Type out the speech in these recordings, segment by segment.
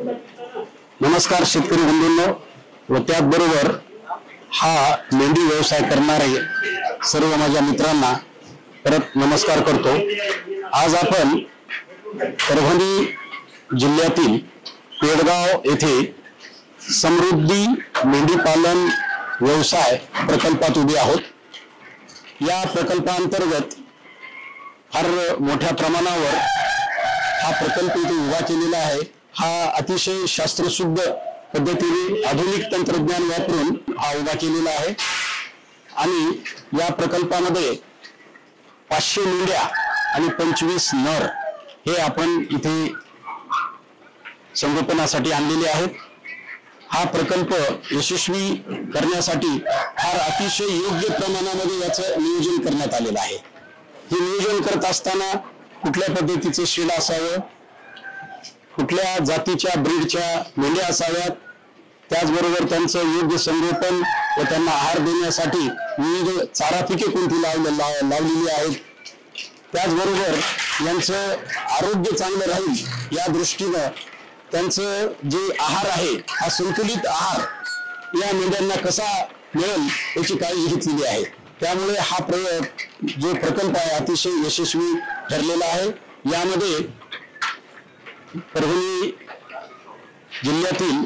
नमस्कार शेतकरी बंधूंनो व त्याचबरोबर हा मेंढी व्यवसाय करणारे सर्व माझ्या मित्रांना परत नमस्कार करतो। आज आपण परभणी जिल्ह्यातील पेडगाव येथे समृद्धी मेंढी पालन व्यवसाय प्रकल्पात उभे आहोत। या प्रकल्पांतर्गत फार मोठ्या प्रमाणावर हा प्रकल्प इथे उभा केलेला आहे। हा अतिशय शास्त्रशुद्ध पद्धतीने आधुनिक तंत्रज्ञान वापरून हा उभा केलेला आहे आणि या प्रकल्पामध्ये 500 मेंढ्या आणि 25 नर हे आपण इथे संगोपनासाठी आणलेले आहेत। हा प्रकल्प यशस्वी करण्यासाठी फार अतिशय योग्य प्रमाणामध्ये याचं नियोजन करण्यात आलेलं आहे। हे नियोजन करत असताना कुठल्या पद्धतीचे शेड असावं, कुठल्या जातीच्या ब्रीडच्या मेंढ्या असाव्यात, त्याचबरोबर त्यांचं योग्य संगोपन व त्यांना आहार देण्यासाठी विविध चारा पिके कोणती लावलेली आहेत, त्याचबरोबर यांचं आरोग्य चांगलं राहील या दृष्टीनं त्यांचं जे आहार आहे हा संतुलित आहार या मेंढ्यांना कसा मिळेल याची काळजी घेतलेली आहे। त्यामुळे हा जो प्रकल्प आहे अतिशय यशस्वी ठरलेला आहे। यामध्ये परभणी जिल्ह्यातील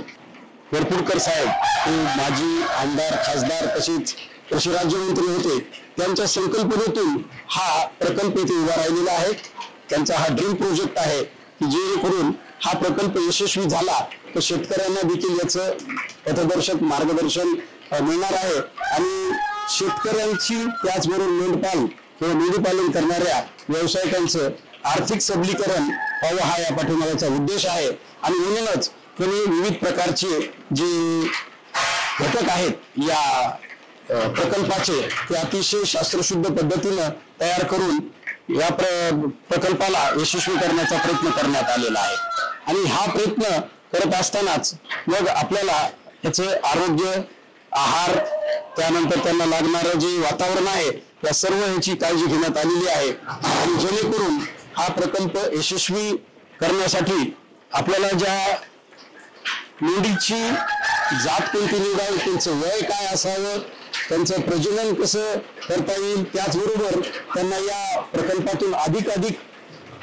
वरपुडकर साहेब हे माजी आमदार खासदार तसेच कृषी राज्यमंत्री होते, त्यांच्या संकल्पनेतून हा प्रकल्प इथे उभा राहिलेला आहे। त्यांचा हा ड्रीम प्रोजेक्ट आहे की जेणेकरून हा प्रकल्प यशस्वी झाला तर शेतकऱ्यांना देखील याचं पथदर्शक मार्गदर्शन मिळणार आहे आणि शेतकऱ्यांची त्याचबरोबर मेंढपाल किंवा मेंढीपालन करणाऱ्या व्यावसायिकांचं आर्थिक सबलीकरण व्हावं हा या पाठीमागचा उद्देश आहे। आणि म्हणूनच त्यांनी विविध प्रकारचे जे घटक आहेत या प्रकल्पाचे ते अतिशय शास्त्रशुद्ध पद्धतीनं तयार करून या प्रकल्पाला यशस्वी करण्याचा प्रयत्न करण्यात आलेला आहे। आणि हा प्रयत्न करत असतानाच मग आपल्याला याचं आरोग्य, आहार, त्यानंतर त्यांना लागणारं जे वातावरण आहे या सर्व ह्याची काळजी घेण्यात आलेली आहे। आणि जेणेकरून हा प्रकल्प यशस्वी करण्यासाठी आपल्याला ज्या मेंढीची जात कोणती निवडावी, त्यांचं वय काय असावं, त्यांचं प्रजनन कसं करता येईल, त्याचबरोबर त्यांना या प्रकल्पातून अधिकाधिक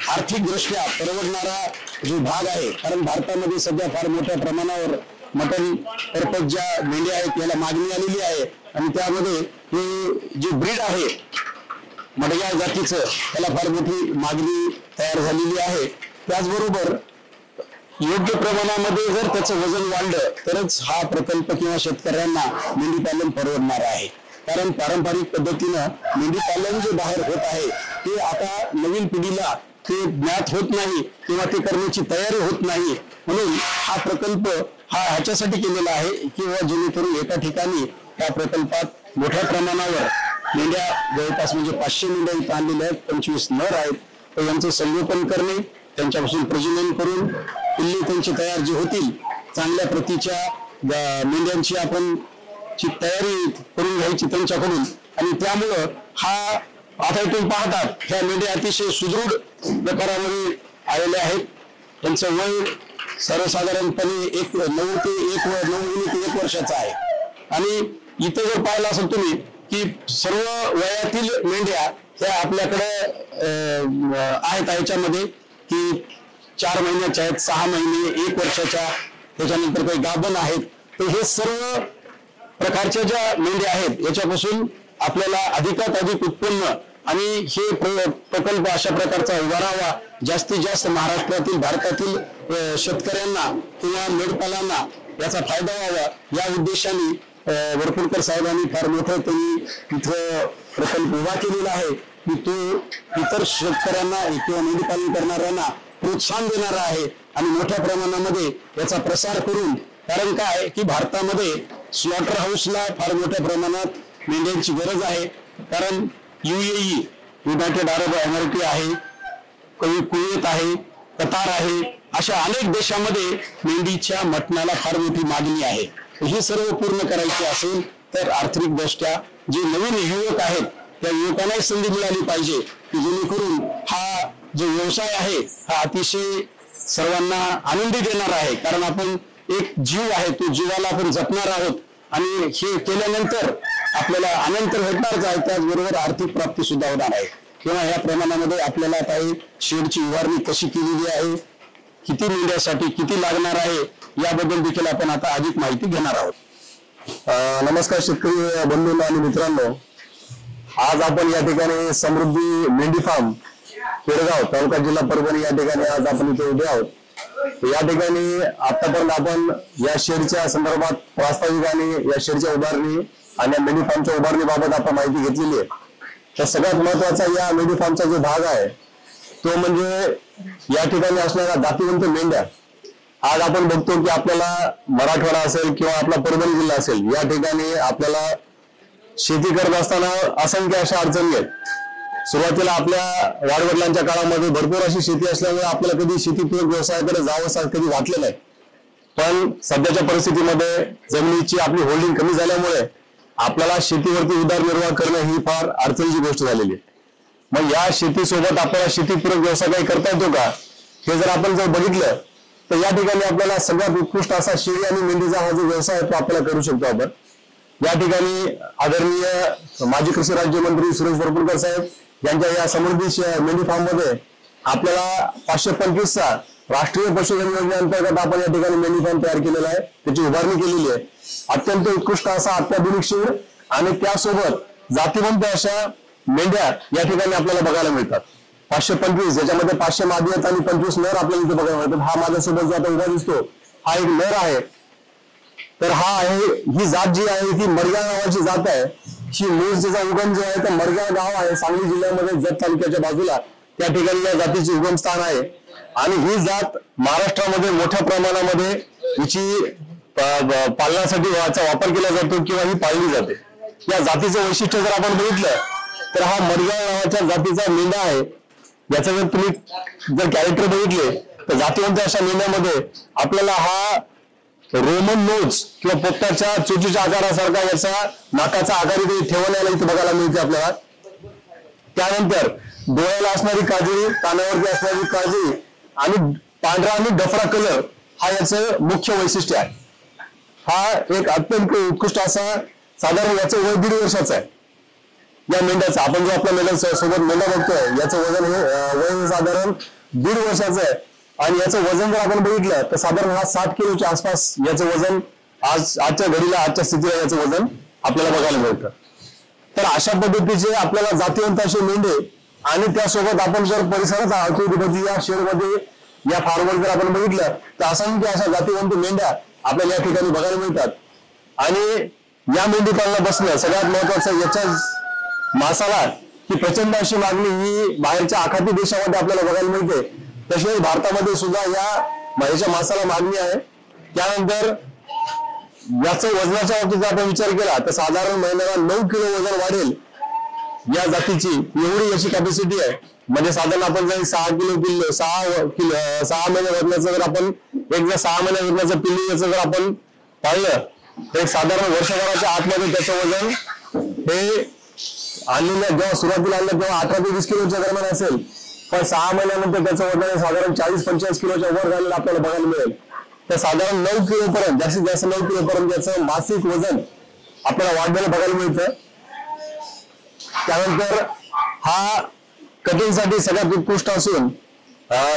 आर्थिकदृष्ट्या परवडणारा जो भाग आहे, कारण भारतामध्ये सध्या फार मोठ्या प्रमाणावर मटन पर्पज ज्या मेंढ्या आहेत याला मागणी आलेली आहे आणि त्यामध्ये हे जे ब्रीड आहे मडगाव जातीचं त्याला फार मोठी मागणी तयार झालेली आहे। त्याचबरोबर योग्य प्रमाणामध्ये जर त्याचं वजन वाढलं तरच हा प्रकल्प किंवा शेतकऱ्यांना मेंढीपालन परवडणार आहे। कारण पारंपरिक पद्धतीनं मेंढीपालन जे बाहेर होत आहे ते आता नवीन पिढीला ते ज्ञात होत नाही किंवा ते करण्याची तयारी होत नाही। म्हणून हा प्रकल्प हा ह्याच्यासाठी केलेला आहे किंवा जेणेकरून एका ठिकाणी या प्रकल्पात मोठ्या प्रमाणावर मेंढ्या जवळपास म्हणजे 500 मेंढ्या इथं आणलेल्या आहेत, 25 नर आहेत, तर यांचं संगोपन करणे, त्यांच्यापासून प्रजनन करून पिल्ले त्यांची तयार जी होतील चांगल्या प्रतीच्या मेंढ्यांची आपण ची तयारी करून घ्यायची त्यांच्याकडून। आणि त्यामुळं हा आता इथून पाहतात ह्या मेंढ्या अतिशय सुदृढ प्रकारामध्ये आलेल्या आहेत। त्यांचं वय सर्वसाधारणपणे 9 ते 1 वर्षाचा आहे। आणि इथं जर पाहिलं असेल तुम्ही की सर्व वयातील मेंढ्या त्या आपल्याकडे आहेत याच्यामध्ये की 4 महिन्याच्या आहेत, 6 महिने, 1 वर्षाच्या, त्याच्यानंतर काही गाभण आहेत। तर हे सर्व प्रकारच्या ज्या मेंढ्या आहेत याच्यापासून आपल्याला अधिकात अधिक उत्पन्न आणि हे प्रकल्प अशा प्रकारचा उभा राहावा, जास्तीत जास्त महाराष्ट्रातील भारतातील शेतकऱ्यांना किंवा मेंढपालांना याचा फायदा व्हावा या उद्देशाने वरपुडकर साहेबांनी फार मोठं त्यांनी इथं प्रकल्प उभा केलेला आहे की तो इतर शेतकऱ्यांना किंवा मेंढीपालन करणाऱ्यांना प्रोत्साहन देणारा आहे आणि मोठ्या प्रमाणामध्ये याचा प्रसार करून, कारण काय की भारतामध्ये स्लॉटर हाऊसला फार मोठ्या प्रमाणात मेंढ्यांची गरज आहे। कारण UAE युनायटेड अरब अमेरिका आहे, कुवेत आहे, कतार आहे, अशा अनेक देशामध्ये मेंढीच्या मटणाला फार मोठी मागणी आहे। हे सर्व पूर्ण करायचे असेल तर आर्थिकदृष्ट्या जे नवीन युवक आहेत त्या युवकांना संधी मिळाली पाहिजे की जेणेकरून हा जो व्यवसाय आहे हा अतिशय सर्वांना आनंदी देणार आहे, कारण आपण एक जीव आहे, तो जीवाला आपण जपणार आहोत आणि हे केल्यानंतर आपल्याला आनंद भेटणारच आहे, त्याचबरोबर आर्थिक प्राप्ती सुद्धा होणार आहे. किंवा या प्रमाणामध्ये आपल्याला काही शेडची उभारणी कशी केलेली आहे, किती मेंढ्यासाठी किती लागणार आहे, याबद्दल देखील आपण आता अधिक माहिती घेणार आहोत. नमस्कार शेतकरी बंधूंनो आणि मित्रांनो, आज आपण या ठिकाणी समृद्धी मेंढी फार्म पेडगाव तालुका जिल्हा परभणी या ठिकाणी आज आपण इथे उभे आहोत. या ठिकाणी आतापर्यंत आपण या शेडच्या संदर्भात प्रास्ताविक आणि या शेडच्या उभारणी आणि मेंढी फार्मच्या उभारणीबाबत आपण माहिती घेतलेली आहे. तर सगळ्यात महत्वाचा या मेंढी फार्मचा जो भाग आहे तो म्हणजे या ठिकाणी असणाऱ्या जातीवंत मेंढ्या. आज आपण बघतो की आपल्याला मराठवाडा असेल किंवा आपला परभणी जिल्हा असेल, या ठिकाणी आपल्याला शेती करत असताना असंख्य अशा अडचणी आहेत. सुरुवातीला आपल्या वाडवडिलांच्या काळामध्ये भरपूर अशी शेती असल्यामुळे आपल्याला कधी शेतीपूरक व्यवसायाकडे जावं कधी वाटलं नाही. पण सध्याच्या परिस्थितीमध्ये जमिनीची आपली होल्डिंग कमी झाल्यामुळे आपल्याला शेतीवरती उदरनिर्वाह करणं ही फार अडचणीची गोष्ट झालेली आहे. मग या शेतीसोबत आपल्याला शेतीपूरक व्यवसाय काही करता येतो का, हे जर आपण बघितलं तर या ठिकाणी आपल्याला सगळ्यात उत्कृष्ट असा शेळी आणि मेंढीचा हा जो व्यवसाय आहे तो आपल्याला करू शकतो आपण. या ठिकाणी आदरणीय माजी कृषी राज्यमंत्री सुरेश वरपुडकर साहेब यांच्या या समृद्धी मेंढी फार्म मध्ये आपल्याला 525चा राष्ट्रीय पशुधन योजनेअंतर्गत आपण या ठिकाणी मेंढी फार्म तयार केलेला आहे, त्याची उभारणी केलेली आहे. अत्यंत उत्कृष्ट असा अत्याधुनिक शेड आणि त्यासोबत जातीवंत अशा मेंढ्या या ठिकाणी आपल्याला बघायला मिळतात. 525, याच्यामध्ये 500 मादी आहेत आणि 25 नर आपल्याला इथे बघायला मिळतात. हा माझ्यासोबत जो आता उभा दिसतो हा एक नर आहे. तर हा आहे, ही जात जी आहे ती मरगाव नावाची जात आहे. ही मूळ तिचा उगम जो आहे तर मरगाव गाव आहे, सांगली जिल्ह्यामध्ये जत तालुक्याच्या बाजूला त्या ठिकाणी या जातीचे उगम स्थान आहे. आणि ही जात महाराष्ट्रामध्ये मोठ्या प्रमाणामध्ये हिची पालनासाठी याचा वापर केला जातो किंवा ही पाळली जाते. या जातीचं वैशिष्ट्य जर आपण बघितलं तर हा मरगाव नावाच्या जातीचा मेंढा आहे. याचं जर तुम्ही कॅरेक्टर बघितले तर जातीवंत अशा मेंढ्यामध्ये आपल्याला हा रोमन नोज किंवा पोपटाच्या चोचीच्या आकारासारखा याचा नाकाचा आकार इथे ठेवण्याला इथे बघायला मिळते आपल्याला. त्यानंतर डोळ्याला असणारी काजळी, कानावरती असणारी काजळी आणि पांढरा आणि डफरा कलर हा याचं मुख्य वैशिष्ट्य आहे. हा एक अत्यंत उत्कृष्ट असा, साधारण याचं वय 1.5 वर्षाचं आहे या मेंढ्याचं. आपण जो आपल्या मेंढ्या सोबत मेंढा बघतोय याचं वजन हे वय साधारण 1.5 वर्षाचं आहे. आणि याचं वजन जर आपण बघितलं तर साधारण हा 60 किलोच्या आसपास याचं वजन आजच्या घडीला, आजच्या स्थितीला याचं वजन आपल्याला बघायला मिळतं. तर अशा पद्धतीचे आपल्याला जातीवंत असे मेंढे आणि त्यासोबत आपण जर परिसरात आहोत या शेडमध्ये या फार्मवर जर आपण बघितलं तर असंख्य अशा जातीवंत मेंढ्या आपल्याला या ठिकाणी बघायला मिळतात. आणि या मेंढी पालना बसणं सगळ्यात महत्वाचं. याच्या मासाला ही प्रचंड अशी मागणी ही बाहेरच्या आखाती देशामध्ये आपल्याला बघायला मिळते. तसेच भारतामध्ये सुद्धा याच्या मासाला मागणी आहे. त्यानंतर याचं वजनाच्या बाबतीत आपण विचार केला तर साधारण महिन्याला 9 किलो वजन वाढेल या जातीची, एवढी याची कॅपॅसिटी आहे. म्हणजे साधारण आपण जर 6 महिने वजनाचं जर आपण जर 6 महिने वजनाचं पिल्लू याचं जर आपण पाहिलं तर साधारण वर्षभराच्या आतमध्ये त्याचं वजन हे आणलेल्या जेव्हा सुरुवातीला आणलं तेव्हा 18 ते 20 किलोच्या दरम्यान असेल, पण 6 महिन्यानंतर त्याचं वजन साधारण 40-45 किलोच्या वर झालेलं आपल्याला बघायला मिळेल. तर साधारण 9 किलोपर्यंत, जास्तीत जास्त 9 किलोपर्यंत त्याचं मासिक वजन आपल्याला वाढलेलं बघायला मिळतं. त्यानंतर हा कटिंगसाठी सगळ्यात उत्कृष्ट असून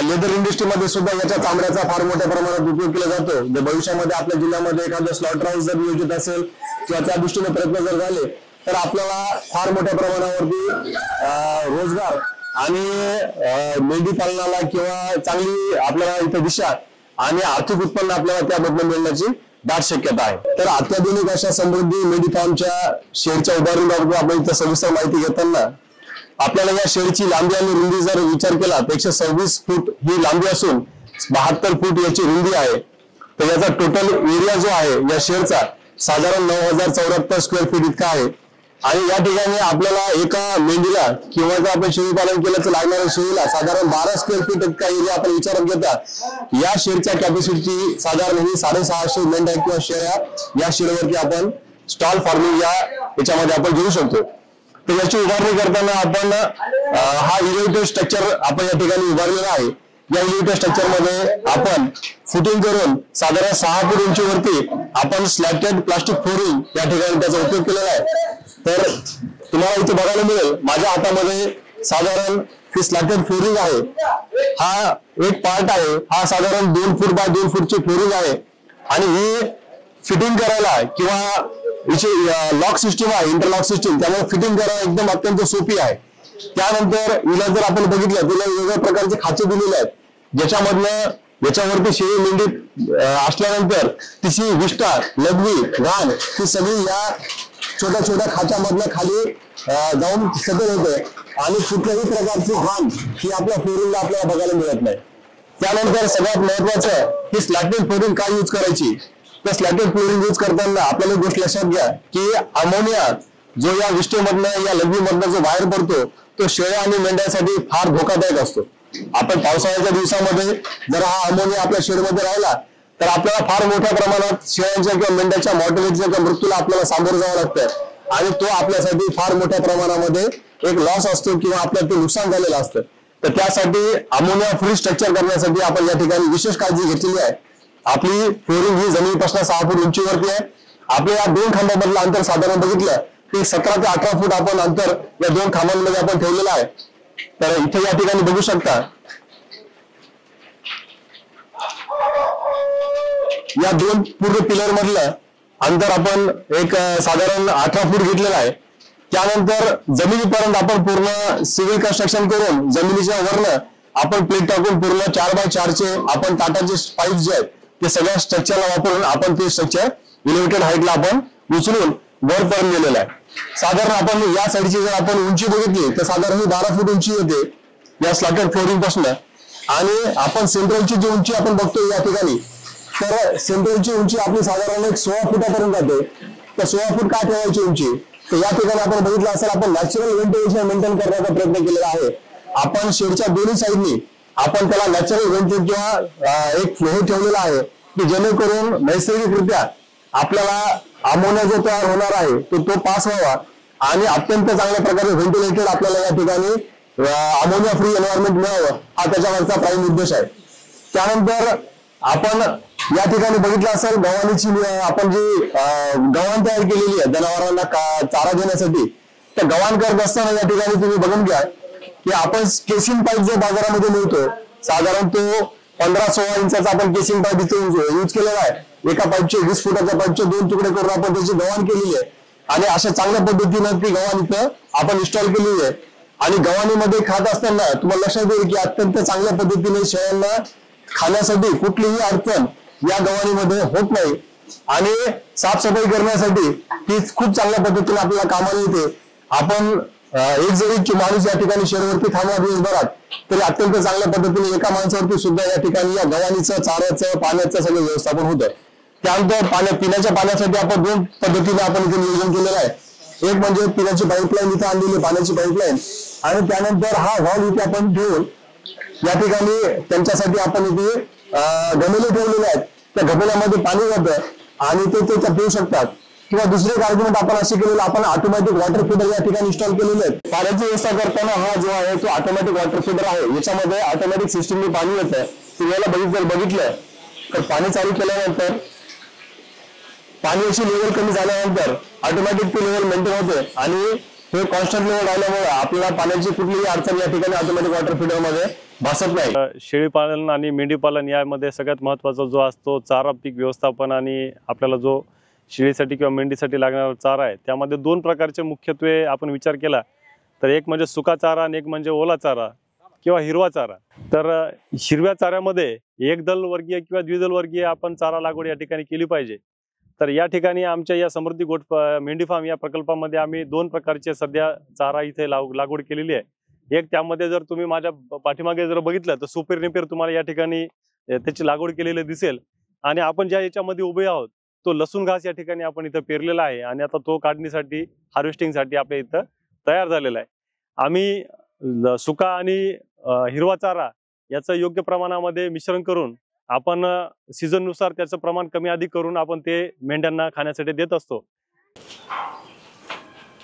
लेदर इंडस्ट्रीमध्ये सुद्धा याच्या चामड्याचा फार मोठ्या प्रमाणात उपयोग केला जातो. जर भविष्यामध्ये आपल्या जिल्ह्यामध्ये एखादं स्लॉटर हाऊस जर नियोजित असेल किंवा त्या दृष्टीने प्रयत्न जर झाले तर आपल्याला फार मोठ्या प्रमाणावरती रोजगार आणि मेंढी पालनाला किंवा चांगली आपल्याला इथे दिशा आणि आर्थिक उत्पन्न आपल्याला त्यामधून मिळण्याची दाट शक्यता आहे. तर अत्याधुनिक अशा समृद्धी मेंढी फार्मच्या शेडच्या उभारणीबाबत आपण इथं सविस्तर माहिती घेताना आपल्याला या शेडची लांबी आणि रुंदी जर विचार केला तर 126 फूट ही लांबी असून 72 फूट याची रुंदी आहे. तर याचा टोटल एरिया जो आहे या शेडचा साधारण 9074 स्क्वेअर फीट इतका आहे. आणि या ठिकाणी आपल्याला एका मेंढीला किंवा जर आपण शेळी पालन केलं तर लागणाऱ्या शेळीला साधारण 12 स्क्वेअर फीट इतका एरिया आपण विचारात घेता या शेडच्या कॅपॅसिटीची साधारण ही 650 मेंढ्या किंवा शेळ्या या शेडवरती आपण स्टॉल फार्मिंग याच्यामध्ये आपण घेऊ शकतो. तर याची उभारणी करताना आपण हा इलेक्ट्रिक स्ट्रक्चर आपण या ठिकाणी उभारलेला आहे. या एलिव्हेटर स्ट्रक्चर मध्ये आपण फुटिंग करून साधारण 6 फूट उंचीवरती आपण स्लॅटेड प्लास्टिक फ्लोरिंग या ठिकाणी त्याचा उपयोग केलेला आहे। तर तुम्हाला इथे बघायला मिळेल माझ्या हातामध्ये साधारण ही स्लॅटेड फ्लोरिंग आहे। हा एक पार्ट आहे, हा साधारण 2 फूट बाय 2 फूटची फ्लोरिंग आहे आणि ही फिटिंग करायला किंवा लॉक सिस्टीम आहे, इंटरलॉक सिस्टीम, त्यामुळे फिटिंग करायला एकदम अत्यंत सोपी आहे। त्यानंतर हिला जर आपण बघितलं तिला वेगवेगळ्या प्रकारचे खाचे दिलेले आहेत, ज्याच्यामधनं याच्यावरती शेळी मेंढी असल्यानंतर तिची विष्ठा, लघवी, घाण ही सगळी या छोट्या छोट्या खाच्यामधनं खाली जाऊन सेटल होते आणि कुठल्याही प्रकारची घाण ही आपल्या फ्लोरिंगला आपल्याला बघायला मिळत नाही। त्यानंतर सगळ्यात महत्वाचं ही स्लॅटेड फ्लोरिंग काय यूज करायची, तर स्लॅटेड फ्लोरिंग यूज करताना आपल्याला गोष्ट लक्षात घ्या की अमोनिया जो या विष्ठेमधनं या लघवीमधनं जो बाहेर पडतो तो शेळ्या आणि मेंढ्यांसाठी फार धोकादायक असतो। आपण पावसाळ्याच्या दिवसामध्ये जर हा अमोनिया आपल्या शेडमध्ये राहिला तर आपल्याला फार मोठ्या प्रमाणात शेळ्यांच्या किंवा मेंढ्याच्या मॉर्टॅलिटीच्या किंवा मृत्यूला आपल्याला सामोरं जावं लागतं आणि तो आपल्यासाठी फार मोठ्या प्रमाणामध्ये एक लॉस असतो किंवा आपल्याला ते नुकसान झालेलं असतं। तर त्यासाठी अमोनिया फ्री स्ट्रक्चर करण्यासाठी आपण या ठिकाणी विशेष काळजी घेतलेली आहे। आपली फ्लोरिंग ही जमिनीपासून 6 फूट उंचीवरती आहे। आपल्या या 2 खांबामधलं अंतर साधारण बघितलं ते 17 ते 18 फूट आपण अंतर या 2 खांबांमध्ये आपण ठेवलेलं आहे। तर इथे या ठिकाणी बघू शकता या 2 पूर्ण पिलर मधलं अंतर आपण एक साधारण 18 फूट घेतलेलं आहे। त्यानंतर जमिनीपर्यंत आपण पूर्ण सिव्हिल कन्स्ट्रक्शन करून जमिनीच्या वरनं आपण प्लेट टाकून पूर्ण 4x4 चे आपण टाटाचे पाईप जे आहेत ते सगळ्या स्ट्रक्चरला वापरून आपण ते स्ट्रक्चर एलिव्हेटेड हाईटला आपण उचलून वरपर्यंत गेलेलं आहे। साधारण आपण या साईडची जर आपण उंची बघितली तर साधारण 12 फूट उंची येते या स्लॅटेड फ्लोरिंग पासून आणि आपण सेंट्रलची जी उंची आपण बघतोय या ठिकाणी तर सेंट्रलची उंची आपली साधारण एक 16 फुटापर्यंत जाते। तर 16 फूट का ठेवायची उंची, तर या ठिकाणी आपण बघितलं असेल आपण नॅचरल व्हेंटिलेशन मेंटेन करण्याचा प्रयत्न केलेला आहे। आपण शेडच्या दोन्ही साईडनी आपण त्याला नॅचरल व्हेंटिलेशन किंवा एक फ्लो ठेवलेला आहे की जेणेकरून नैसर्गिकरित्या आपल्याला अमोनिया जो तयार होणार आहे तो पास व्हावा आणि अत्यंत चांगल्या प्रकारे व्हेंटिलेटेड आपल्याला या ठिकाणी अमोनिया फ्री एन्व्हायरमेंट मिळावं हा त्याच्यावरचा प्राईम उद्देश आहे। त्यानंतर आपण या ठिकाणी बघितलं असेल गव्हाणीची आपण जी गव्हाण तयार केलेली आहे जनावरांना चारा देण्यासाठी, तर गव्हाण करत असताना या ठिकाणी तुम्ही बघून घ्या की आपण केसिंग पाईप जो बाजारामध्ये मिळतो साधारण तो 15-16 इंचाचा आपण केसिंग पाईप इथे यूज केलेला आहे। एका पाईपचे 20 फुटाच्या पाईपचे 2 तुकडे करून आपण त्याची गव्हाण केलेली आहे आणि अशा चांगल्या पद्धतीनं ती गव्हाण इथं आपण इन्स्टॉल केलेली आहे। आणि गव्हाणीमध्ये खात असताना तुम्हाला लक्षात येईल की अत्यंत चांगल्या पद्धतीने शेळ्यांना खाण्यासाठी कुठलीही अडचण या गव्हाणीमध्ये होत नाही आणि साफसफाई करण्यासाठी ती खूप चांगल्या पद्धतीने आपल्याला कामाला येते। आपण एक जरी माणूस या ठिकाणी शेडवरती थांबला दिवसभरात तरी अत्यंत चांगल्या पद्धतीने एका माणसावरती सुद्धा या ठिकाणी या गव्हाणीचं, चाऱ्याचं, पाण्याचं सगळं व्यवस्थापन होतं। त्यानंतर पिण्याच्या पाण्यासाठी आपण 2 पद्धतीने आपण इथे नियोजन केलेलं आहे। एक म्हणजे पिण्याची पाईपलाईन इथे आणलेली पाण्याची पाईपलाईन आणि त्यानंतर हा व्हॉल्व इथे आपण ठेवून या ठिकाणी त्यांच्यासाठी आपण इथे गमेले ठेवलेले आहेत। त्या गमेल्यामध्ये पाणी जातं आणि ते पिऊ शकतात। किंवा दुसरे एक आर्ग्युमेंट आपण असे केलेलं आपण ऑटोमॅटिक वॉटर फीडर या ठिकाणी इन्स्टॉल केलेले आहेत। पाण्याची व्यवस्था करताना हा जो आहे तो ऑटोमॅटिक वॉटर फीडर आहे। याच्यामध्ये ऑटोमॅटिक सिस्टीमने पाणी येतं। तुम्हाला जर बघितलं तर पाणी चालू केल्यानंतर पाण्याची लेवल कमी झाल्यानंतर ऑटोमॅटिक ती लेवल मेंटेन होते आणि हे कॉन्स्टंट लेवल राहिल्यामुळे आपल्याला पाण्याची कुठलीही अडचण या ठिकाणी ऑटोमॅटिक वॉटर फीडर मध्ये भासत नाही। शेळीपालन आणि मेंढीपालन यामध्ये सगळ्यात महत्त्वाचा जो असतो चारा पीक व्यवस्थापन आणि आपल्याला जो शेळीसाठी किंवा मेंढीसाठी लागणारा चारा आहे त्यामध्ये 2 प्रकारचे मुख्यत्वे आपण विचार केला तर एक म्हणजे सुका चारा आणि एक म्हणजे ओला चारा किंवा हिरवा चारा। तर हिरव्या चाऱ्यामध्ये एकदल वर्गीय किंवा द्विदल वर्गीय आपण चारा लागवड या ठिकाणी केली पाहिजे। तर या ठिकाणी आमच्या या समृद्धी गोट मेंढी फार्म या प्रकल्पामध्ये आम्ही 2 प्रकारचे सध्या चारा इथे लागवड केलेली आहे। एक त्यामध्ये जर तुम्ही माझ्या पाठीमागे जर बघितलं तर सुपेर नेपेर तुम्हाला या ठिकाणी त्याची लागवड केलेली दिसेल आणि आपण ज्या याच्यामध्ये उभे आहोत तो लसूण घास या ठिकाणी आपण इथं पेरलेला आहे आणि आता तो काढणीसाठी हार्वेस्टिंगसाठी आपल्या इथं तयार झालेला आहे। आम्ही सुका आणि हिरवा चारा याचं योग्य प्रमाणामध्ये मिश्रण करून आपण सीझननुसार त्याचं प्रमाण कमी अधिक करून आपण ते मेंढ्यांना खाण्यासाठी देत असतो।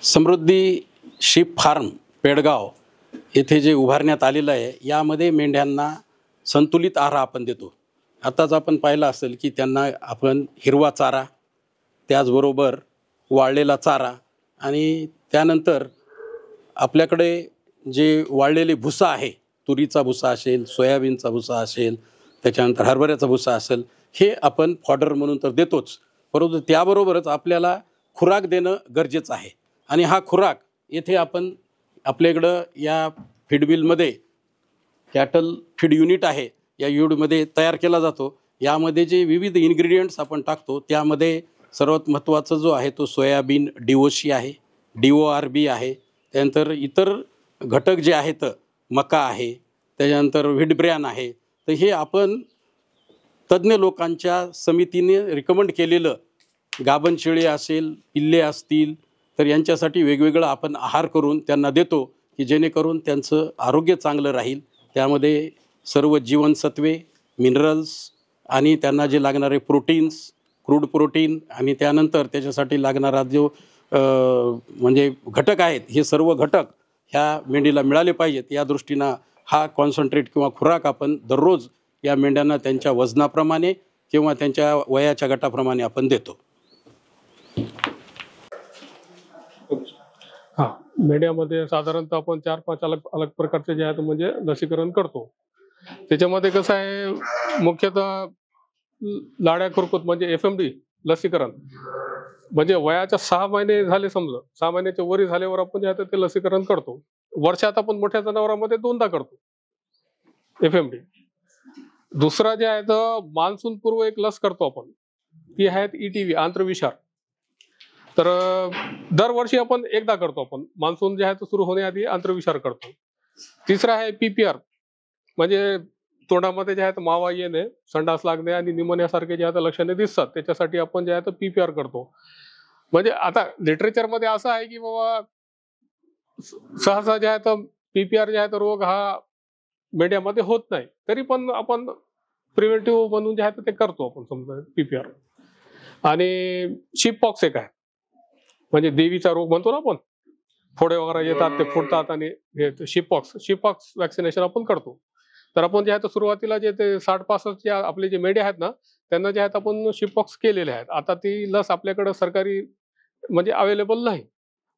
समृद्धी शीप फार्म पेडगाव येथे जे उभारण्यात आलेलं आहे यामध्ये मेंढ्यांना संतुलित आहार आपण देतो. आताच आपण पाहिलं असेल की त्यांना आपण हिरवा चारा, त्याचबरोबर वाळलेला चारा आणि त्यानंतर आपल्याकडे जे वाळलेली भुसा आहे, तुरीचा भुसा असेल, सोयाबीनचा भुसा असेल, त्याच्यानंतर हरभऱ्याचा भुसा असेल, हे आपण फॉडर म्हणून तर देतोच, परंतु त्याबरोबरच आपल्याला खुराक देणं गरजेचं आहे. आणि हा खुराक येथे आपण आपल्याकडं या फीडमिलमध्ये कॅटल फीड युनिट आहे, या युनिटमध्ये तयार केला जातो. यामध्ये जे विविध इन्ग्रेडियंट्स आपण टाकतो त्यामध्ये सर्वात महत्त्वाचा जो आहे तो सोयाबीन DOC आहे, DORB आहे, त्यानंतर इतर घटक जे आहेत मका आहे, त्याच्यानंतर व्हीट ब्रॅन आहे. तर हे आपण तज्ज्ञ लोकांच्या समितीने रिकमेंड केलेलं गाभण शेळी असेल, पिल्ले असतील, तर यांच्यासाठी वेगवेगळं आपण आहार करून त्यांना देतो की जेणेकरून त्यांचं आरोग्य चांगलं राहील. त्यामध्ये सर्व जीवनसत्वे, मिनरल्स आणि त्यांना जे लागणारे प्रोटीन्स, क्रूड प्रोटीन आणि त्यानंतर त्याच्यासाठी लागणारा जो म्हणजे घटक आहेत, हे सर्व घटक ह्या मेंढीला मिळाले पाहिजेत. या दृष्टीनं हा कॉन्सन्ट्रेट किंवा खुराक आपण दररोज या मेंढ्यांना त्यांच्या वजनाप्रमाणे किंवा त्यांच्या वयाच्या गटाप्रमाणे आपण देतो. हा, मेंढ्यामध्ये साधारणतः आपण 4-5 अलग अलग प्रकारचे जे आहेत म्हणजे लसीकरण करतो. त्याच्यामध्ये कसं आहे, मुख्यतः लाड्या खुरकूत म्हणजे FMD लसीकरण, म्हणजे वयाच्या 6 महिने झाले, समजा 6 महिन्याच्या वरी झाल्यावर आपण जे आहे ते लसीकरण करतो. वर्षात आपण मोठ्या जनावरांमध्ये 2दा करतो FMD. दुसरा जे आहे तर मान्सून पूर्व एक लस करतो आपण, ती आहेत ETV आंत्रविषार. तर दरवर्षी आपण एकदा करतो आपण, मान्सून जे आहे तो सुरू होण्याआधी आंत्रविषार करतो. तिसरा आहे PPR, म्हणजे तोंडामध्ये जे आहे तर मावा येणे, संडास लागणे आणि निमोनियासारखे जे आहे लक्षणे दिसतात, त्याच्यासाठी आपण जे आहे तर PPR करतो. म्हणजे आता लिटरेचरमध्ये असं आहे की बाबा सहसा जे आहे तर PPR जे आहे तर रोग हा मेंढ्यामध्ये होत नाही, तरी पण आपण प्रिव्हेंटिव्ह म्हणून जे आहे तर ते करतो आपण, समजा PPR. आणि शिपपॉक्स एक आहे, म्हणजे देवीचा रोग म्हणतो ना आपण, फोडे वगैरे येतात, ते फुटतात, आणि हे शिपपॉक्स वॅक्सिनेशन आपण करतो. तर आपण जे आहे तर सुरुवातीला जे ते 60-65 जे आपले जे मेंढे आहेत ना, त्यांना जे आहेत आपण शिपपॉक्स केलेले आहेत. आता ती लस आपल्याकडे सरकारी म्हणजे अवेलेबल नाही,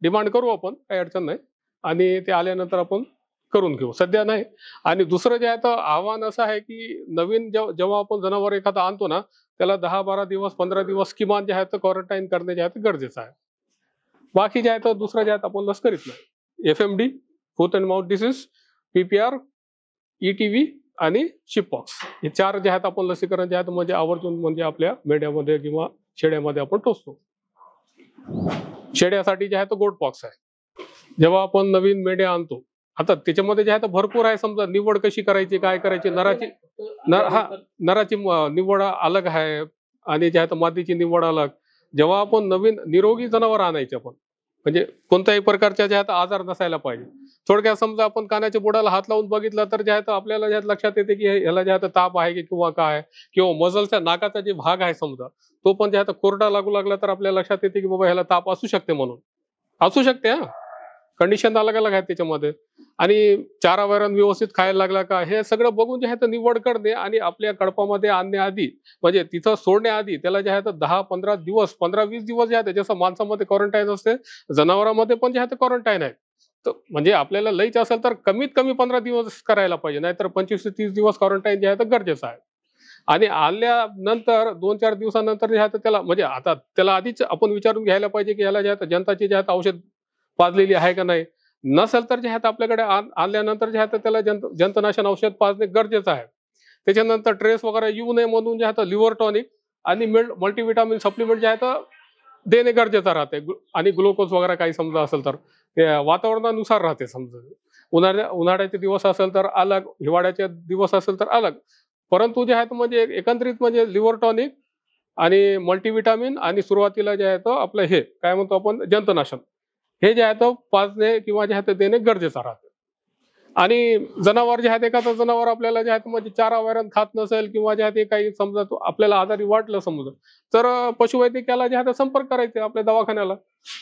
डिमांड करू आपण, काही अडचण नाही, आणि ते आल्यानंतर आपण करून घेऊ, सध्या नाही. आणि दुसरं जे आहे तर आव्हान असं आहे की नवीन जेव्हा आपण जनावर एखादा आणतो ना, त्याला 10-12 दिवस 15 दिवस किमान जे आहे तर क्वारंटाईन करणे जे आहे गरजेचं आहे. बाकी जे आहे तर दुसरं जे आहे आपण लस करीत नाही. FMD, foot and mouth disease, PPR, ETV आणि शिपपॉक्स, हे 4 जे आहेत आपण लसीकरण जे आहेत म्हणजे आवर्जून म्हणजे आपल्या मेंढ्यामध्ये किंवा शेळ्यामध्ये आपण टोचतो. शेळ्यासाठी जे आहे तो गोट पॉक्स आहे. जेव्हा आपण नवीन मेंढ्या आणतो, आता त्याच्यामध्ये जे आहे तर भरपूर आहे, समजा निवड कशी करायची, काय करायची, नराची निवड अलग आहे आणि जे आहे तर मादीची निवड अलग. जेव्हा आपण नवीन निरोगी जनावर आणायचे, आपण म्हणजे कोणत्याही प्रकारच्या जे आहे आजार नसायला पाहिजे. थोडक्यात समजा आपण कानाच्या बोडाला हात लावून बघितलं तर जे आहे तर आपल्याला ज्यात लक्षात येते की ह्याला जे आहे ताप आहे की किंवा काय, किंवा मजलच्या नाकाचा जे भाग आहे समजा तो पण जे आहे कोरडा लागू लागला तर आपल्याला लक्षात येते की बाबा ह्याला ताप असू शकते, म्हणून असू शकते. हा, कंडिशन अलग अलग आहे त्याच्यामध्ये. आणि चारा वैरण व्यवस्थित खायला लागला का, हे सगळं बघून जे आहे तर निवड करणे आणि आपल्या कळपामध्ये आणण्याआधी म्हणजे तिथं सोडण्याआधी त्याला जे आहे तर 10-15 दिवस 15-20 दिवस जे आहे, जसं माणसामध्ये क्वारंटाईन असते, जनावरांमध्ये पण जे आहे क्वारंटाईन आहे. तर म्हणजे आपल्याला लईच असेल तर कमीत कमी 15 दिवस करायला पाहिजे, नाहीतर 25 ते 30 दिवस क्वारंटाईन जे आहे तर गरजेचं आहे. आणि आल्यानंतर 2-4 दिवसानंतर जे आहे त्याला म्हणजे आता त्याला आधीच आपण विचारून घ्यायला पाहिजे की याला जे आहे जनताची जे आहे औषध पाजलेली आहे का नाही. नसेल तर जे आहे आपल्याकडे आणल्यानंतर जे आहे त्याला जंतनाशन औषध पाजणे गरजेचं आहे. त्याच्यानंतर ट्रेस वगैरे येऊ नये म्हणून जे आहे लिव्हर टॉनिक आणि मल्टीव्हिटामिन सप्लिमेंट जे आहे देणे गरजेचं राहते. आणि ग्लुकोज वगैरे काही समजा असेल तर ते वातावरणानुसार राहते. समजा उन्हाळ्याचे दिवस असेल तर अलग, हिवाळ्याचे दिवस असेल तर अलग. परंतु जे आहे म्हणजे एकंदरीत म्हणजे लिव्हर टॉनिक आणि मल्टीव्हिटामिन आणि सुरुवातीला जे आहे आपलं हे काय म्हणतो आपण जंतनाशक, हे जे आहे पाजणे किंवा जे आहे देणे गरजेचं राहते. आणि जनावर जे आहेत एखादं जनावर आपल्याला जे आहे म्हणजे चारा वैरण खात नसेल किंवा जे आहे काही समजा आपल्याला आजारी वाटलं समजा, तर पशुवैद्यकाला जे आहे संपर्क करायचे आपल्या दवाखान्याला.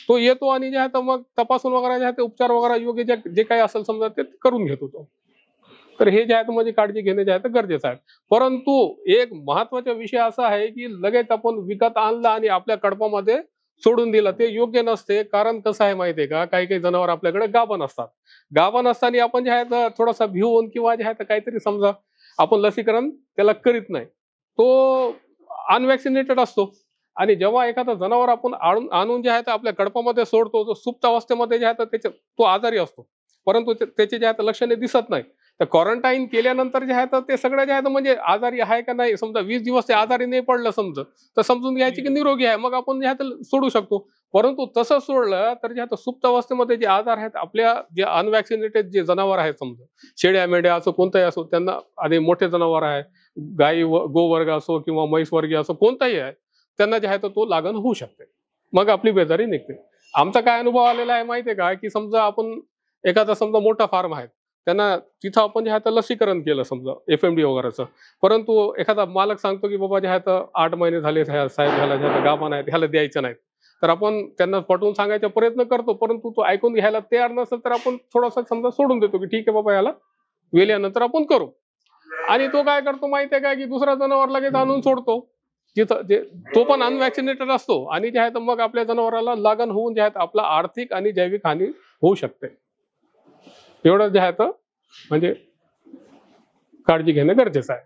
तो येतो आणि जे आहे मग तपासून वगैरे जे आहे उपचार वगैरे योग्य जे काही असेल समजा ते करून घेतो तो. तर हे जे आहे ते म्हणजे काळजी घेणे जे आहे ते गरजेचं आहे. परंतु एक महत्वाचा विषय असा आहे की लगेच आपण विकत आणलं आणि आपल्या कडपामध्ये सोडून दिलं ते योग्य नसते. कारण कसं आहे माहितीये का, काही काही जनावर आपल्याकडे गाभण असतात. गाभण असताना आपण जे आहे तर थोडासा भिवून किंवा जे आहे तर काहीतरी समजा आपण लसीकरण त्याला करीत नाही, तो अनवॅक्सिनेटेड असतो. आणि जेव्हा एखादा जनावर आपण आणून जे आहे तर आपल्या कडपामध्ये सोडतो, जो सुप्त अवस्थेमध्ये जे आहे तर तो आजारी असतो, परंतु त्याचे जे आहे तर लक्षणे दिसत नाही. तर क्वारंटाईन केल्यानंतर जे आहे तर ते सगळं जे आहे तर म्हणजे आजारी आहे का नाही, समजा 20 दिवस ते आजारी नाही पडलं समजा, तर समजून घ्यायची की निरोगी आहे, मग आपण जे आहे तर सोडू शकतो. परंतु तसं सोडलं तर जे आहे तर सुप्त अवस्थेमध्ये जे आजार आहेत, आपल्या जे अनवॅक्सिनेटेड जे जनावर आहेत, समजा शेळ्या मेंढ्या असो कोणताही असो, त्यांना आधी मोठे जनावर आहे, गाई गोवर्ग असो किंवा म्हैस वर्गीय असो कोणताही आहे, त्यांना जे आहे तर तो लागण होऊ शकते. मग आपली बेजारी निघते. आमचा काय अनुभव आलेला आहे माहितीये का, की समजा आपण एखादा समजा मोठा फार्म आहे, त्यांना तिथं आपण जे आहे तर लसीकरण केलं समजा FMD वगैरेचं, परंतु एखादा मालक सांगतो की बाबा जे आहे तर 8 महिने झाले साहेब, ह्याला जे गाभण आहेत ह्याला द्यायचं नाही. तर आपण त्यांना पटवून सांगायचा प्रयत्न करतो, परंतु तो ऐकून घ्यायला तयार नसेल तर आपण थोडासा समजा सोडून देतो की ठीक आहे बाबा, याला वेल्यानंतर आपण करू. आणि तो काय करतो माहितीये का, की दुसरा जनावर लगेच आणून सोडतो जिथं जे तो पण अनवॅक्सिनेटेड असतो, आणि जे आहे तर मग आपल्या जनावराला लागण होऊन जे आहे आपला आर्थिक आणि जैविक हानी होऊ शकते. एवढं जे आहे तर म्हणजे काळजी घेणं गरजेचं आहे.